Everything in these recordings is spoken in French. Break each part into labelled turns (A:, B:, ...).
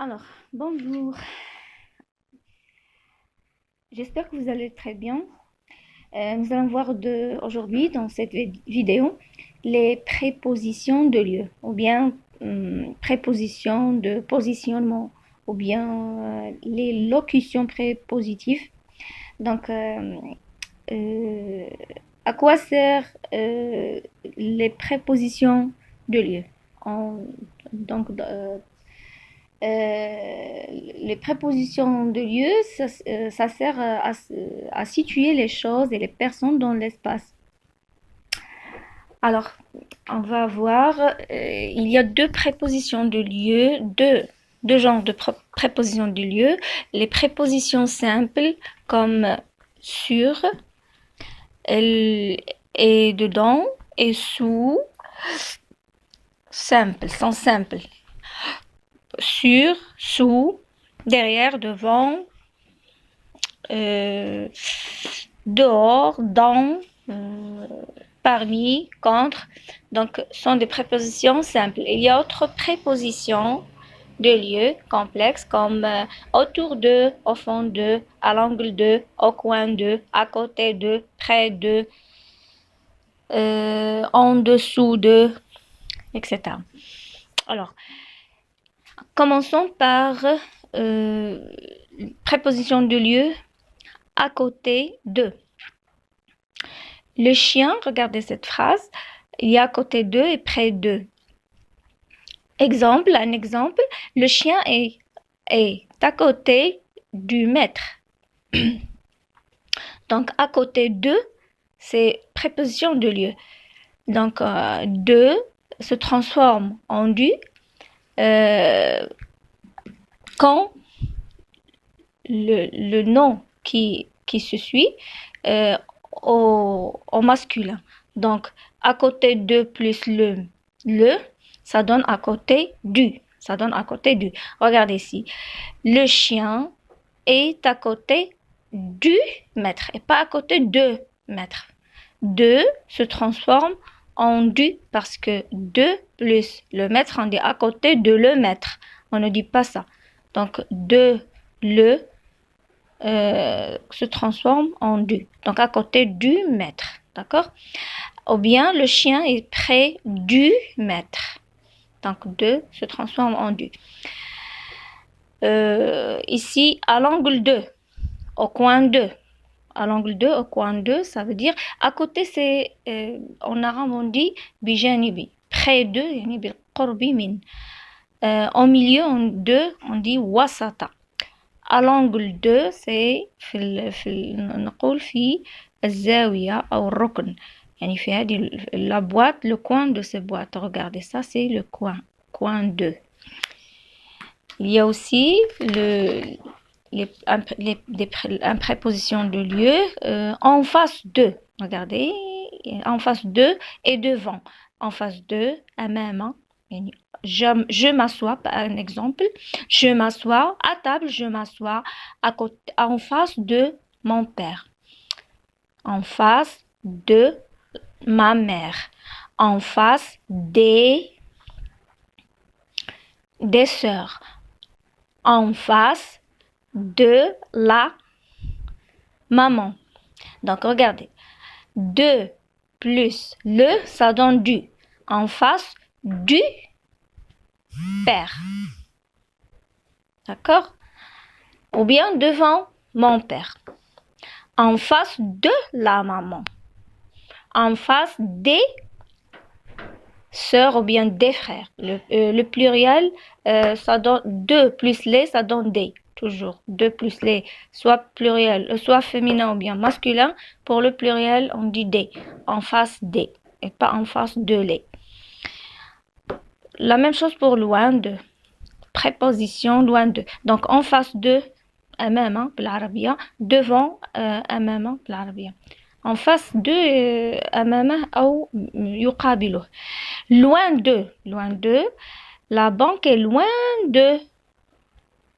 A: Alors, bonjour. J'espère que vous allez très bien. Nous allons voir aujourd'hui, dans cette vidéo, les prépositions de lieu, ou bien prépositions de positionnement, ou bien les locutions prépositives. Donc, euh, à quoi servent les prépositions de lieu? En- donc, les prépositions de lieu, ça sert à situer les choses et les personnes dans l'espace. Alors, on va voir, il y a deux prépositions de lieu, deux genres de prépositions de lieu. Les prépositions simples comme sur, et dedans, et sous, simple, sont simples. Sur, sous, derrière, devant, dehors, dans, parmi, contre. Donc, sont des prépositions simples. Il y a autres prépositions de lieux complexes comme autour de, au fond de, à l'angle de, au coin de, à côté de, près de, en dessous de, etc. Alors, commençons par préposition de lieu à côté de. Le chien, regardez cette phrase, il y a à côté d'eux et près d'eux. Exemple, un exemple, le chien est à côté du maître. Donc, à côté de, c'est préposition de lieu. Donc, de se transforme en du quand le nom qui se suit au masculin. Donc, à côté de plus le, ça donne à côté du. Ça donne à côté du. Regardez ici. Le chien est à côté du maître et pas à côté de maître. De se transforme en du parce que de plus le maître, on dit à côté de le maître. On ne dit pas ça. Donc, de le se transforme en du. Donc, à côté du maître. D'accord? Ou bien, le chien est près du maître. Donc, de se transforme en du. Ici, à l'angle de, au coin de. À l'angle de, au coin de, ça veut dire, à côté, c'est, en arabe, on dit, bijanibi. Près de, yani bil qurbi min. Au milieu, on dit wasata. À l'angle de, c'est نقول في الزاوية أو الركن يعني في هذه la boîte, le coin de cette boîte. Regardez ça, c'est le coin de. Il y a aussi une préposition de lieu en face de. Regardez, en face de et devant. En face de, amama. Je m'assois, par un exemple. Je m'assois à table, je m'assois en face de mon père. En face de ma mère. En face des sœurs. En face de la maman. Donc, regardez. De plus le, ça donne du. En face du père. D'accord? Ou bien devant mon père. En face de la maman. En face des sœurs ou bien des frères. Le pluriel, ça donne deux plus les, ça donne des. Toujours deux plus les, soit pluriel, soit féminin ou bien masculin. Pour le pluriel, on dit des. En face des et pas en face de les. La même chose pour loin de. Préposition loin de. Donc en face de, أمام بالعربية, devant أمام بالعربية. En face de أمامه أو يقابله. Loin de, la banque est loin de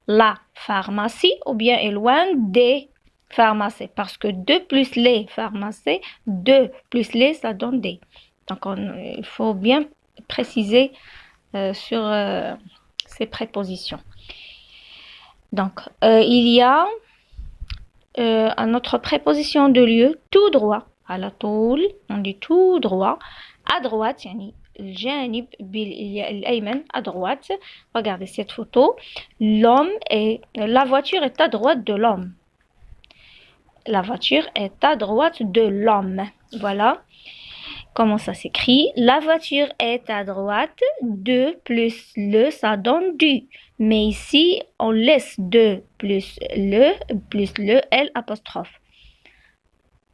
A: la pharmacie ou bien est loin des pharmacies parce que 2 plus les pharmacies, 2 plus les, ça donne des. Donc il faut bien préciser sur ces prépositions. Donc, il y a une autre préposition de lieu, tout droit. على طول, on dit tout droit. À droite, يعني الجانب الأيمن, à droite. Regardez cette photo. La voiture est à droite de l'homme. La voiture est à droite de l'homme. Voilà comment ça s'écrit. La voiture est à droite. 2 plus le, ça donne du. Mais ici, on laisse 2 plus le L apostrophe.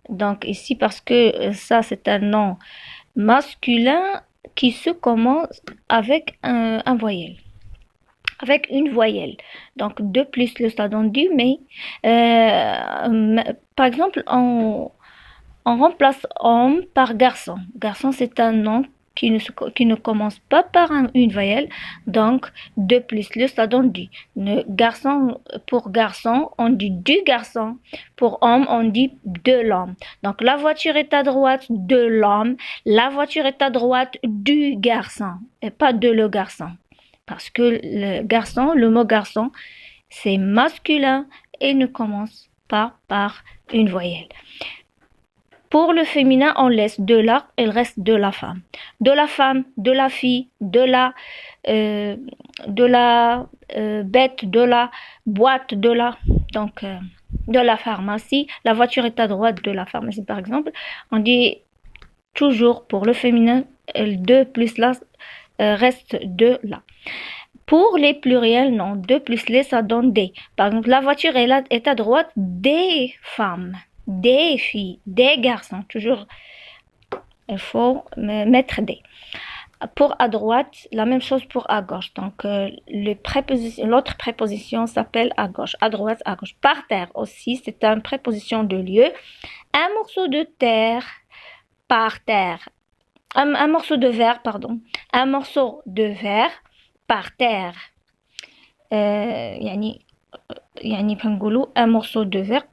A: Donc ici, parce que ça, c'est un nom masculin qui se commence avec un voyelle. Avec une voyelle. Donc 2 plus le, ça donne du, mais par exemple, on remplace homme par garçon. Garçon, c'est un nom qui ne commence pas par une voyelle. Donc, 2 plus le, ça donne du. Garçon, pour garçon, on dit du garçon. Pour homme, on dit de l'homme. Donc, la voiture est à droite de l'homme. La voiture est à droite du garçon. Et pas de le garçon. Parce que le mot garçon, c'est masculin et ne commence pas par une voyelle. Pour le féminin, on laisse de la, il reste de la femme. De la femme, de la fille, de la bête, de la boîte, donc de la pharmacie. La voiture est à droite de la pharmacie, par exemple. On dit toujours pour le féminin, 2 plus la reste de la. Pour les pluriels, non, 2 plus les, ça donne des. Par exemple, la voiture est à droite des femmes. Des filles, des garçons, toujours il faut mettre des. Pour à droite, la même chose pour à gauche. Donc l'autre préposition s'appelle à gauche, à droite, à gauche. Par terre aussi, c'est une préposition de lieu. Un morceau de terre, par terre. Un morceau de verre, pardon. Un morceau de verre par terre. يعني بنقولوا un morceau de verre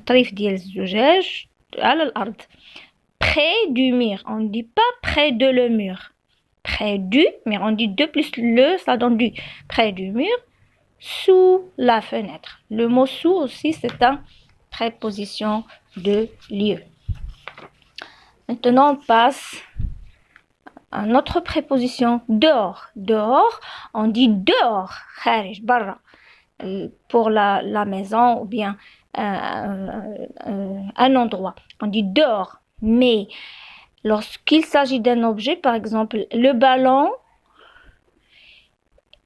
A: طريف ديال الزجاج على الأرض. Près du mur, on ne dit pas près de le mur. Près du, mais on dit 2 plus le, ça donne du. Près du mur, sous la fenêtre. Le mot sous aussi, c'est une préposition de lieu. Maintenant, on passe à une autre préposition, dehors. Dehors, on dit dehors, kharij, barra. Pour la maison ou bien un endroit. On dit dehors. Mais lorsqu'il s'agit d'un objet, par exemple, le ballon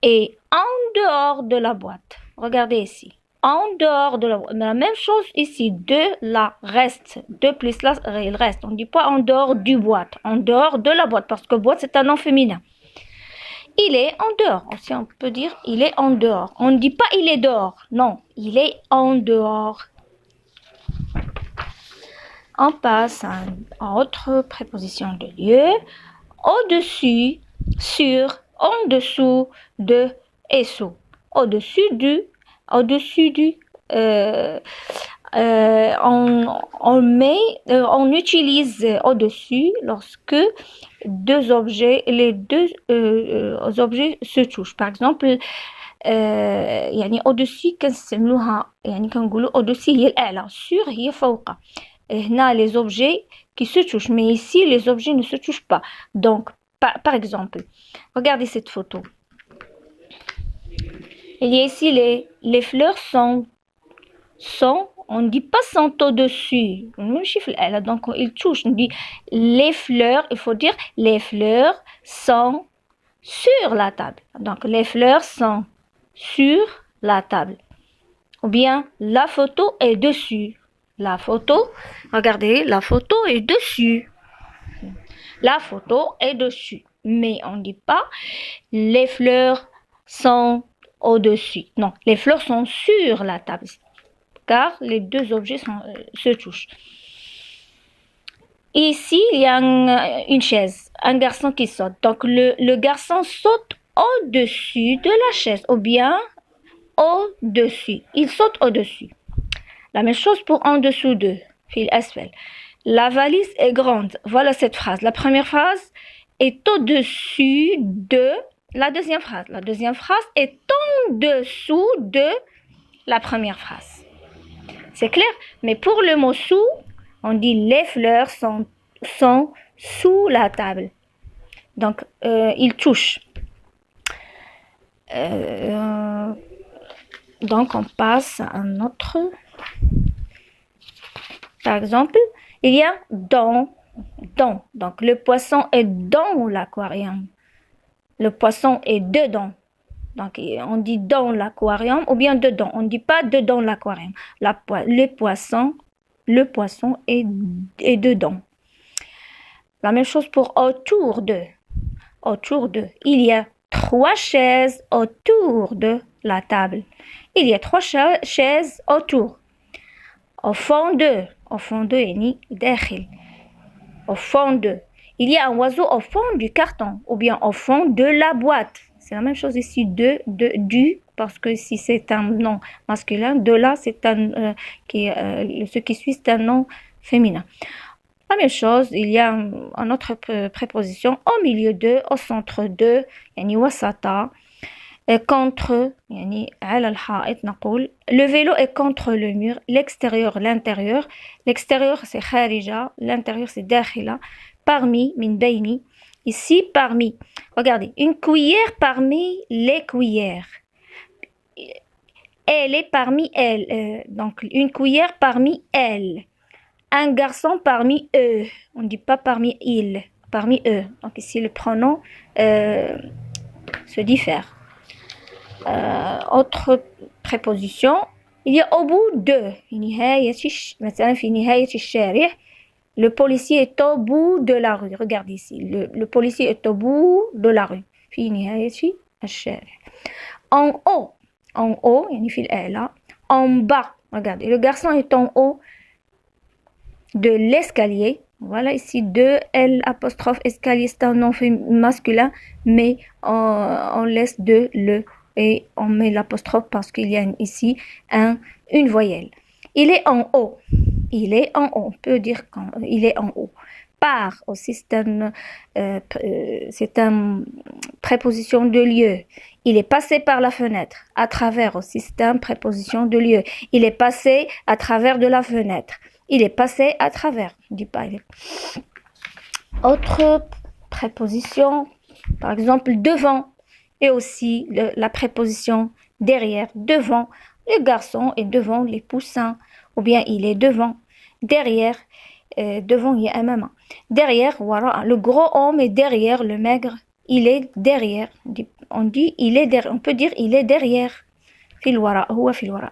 A: est en dehors de la boîte. Regardez ici. En dehors de la boîte. La même chose ici. De la reste. 2 plus la, il reste. On ne dit pas en dehors du boîte. En dehors de la boîte. Parce que boîte, c'est un nom féminin. Il est en dehors. Aussi, on peut dire il est en dehors. On ne dit pas il est dehors. Non, il est en dehors. On passe à une autre préposition de lieu. Au-dessus, sur, en dessous, de et sous. Au-dessus du. On utilise au-dessus lorsque les deux objets se touchent. Par exemple, يعني au-dessus كنستعملوها يعني كنقولوا au-dessus هي الأعلى, sur هي فوق. هنا les objets qui se touchent, mais ici les objets ne se touchent pas. Donc par exemple, regardez cette photo. Il y a ici les fleurs sont, on ne dit pas sont au-dessus, même chiffre là, donc ils touchent. On dit les fleurs, il faut dire les fleurs sont sur la table. Donc les fleurs sont sur la table. Ou bien la photo est dessus. La photo, regardez, la photo est dessus. La photo est dessus. Mais on ne dit pas les fleurs sont au-dessus. Non, les fleurs sont sur la table. Car les deux objets se touchent. Ici, il y a une chaise, un garçon qui saute. Donc, le garçon saute au-dessus de la chaise ou bien au-dessus. Il saute au-dessus. La même chose pour en dessous de, fil asfel. La valise est grande. Voilà cette phrase. La première phrase est au-dessus de la deuxième phrase. La deuxième phrase est en dessous de la première phrase. C'est clair? Mais pour le mot sous, on dit les fleurs sont sous la table. Donc, il touche. Donc, on passe à un autre. Par exemple, il y a dans. Donc, le poisson est dans l'aquarium. Le poisson est dedans. Donc, on dit dans l'aquarium ou bien dedans. On ne dit pas dedans l'aquarium. Le poisson est dedans. La même chose pour autour de. Autour de. Il y a 3 chaises autour de la table. Il y a 3 chaises autour. Au fond de. Au fond de, yani dakhil. Au fond de. Il y a un oiseau au fond du carton ou bien au fond de la boîte. C'est la même chose ici, du, parce que si c'est un nom masculin, de là, c'est un, ce qui suit, c'est un nom féminin. La même chose, il y a une autre préposition, au milieu de, au centre de, yani wasata, contre, yani ala al-ha'it naqul. Le vélo est contre le mur, l'extérieur, l'intérieur. L'extérieur, c'est kharija, l'intérieur, c'est dakhila. Parmi, min bayni. Ici, parmi. Regardez, une cuillère parmi les cuillères. Elle est parmi elles. Donc, une cuillère parmi elles. Un garçon parmi eux. On ne dit pas parmi ils, parmi eux. Donc, ici, le pronom se diffère. Autre préposition. Il y a au bout de. Le policier est au bout de la rue. Regardez ici. Le policier est au bout de la rue. En haut. En haut. En bas. Regardez. Le garçon est en haut de l'escalier. Voilà ici. De L apostrophe escalier. C'est un nom masculin. Mais on laisse de le. Et on met l'apostrophe parce qu'il y a ici une voyelle. Il est en haut. Il est en haut. On peut dire qu'il est en haut. Par aussi, c'est une préposition de lieu. Il est passé par la fenêtre. À travers aussi, c'est une préposition de lieu. Il est passé à travers de la fenêtre. Il est passé à travers. On dit pas. Autre préposition, par exemple, devant. Et aussi la préposition derrière, devant. Le garçon est devant les poussins. Ou bien il est devant. Derrière, devant il y a un maman. Derrière, voilà, le gros homme est derrière le maigre. Il est derrière. On dit il est derrière. On peut dire il est derrière. Fil wara, huwa fil wara.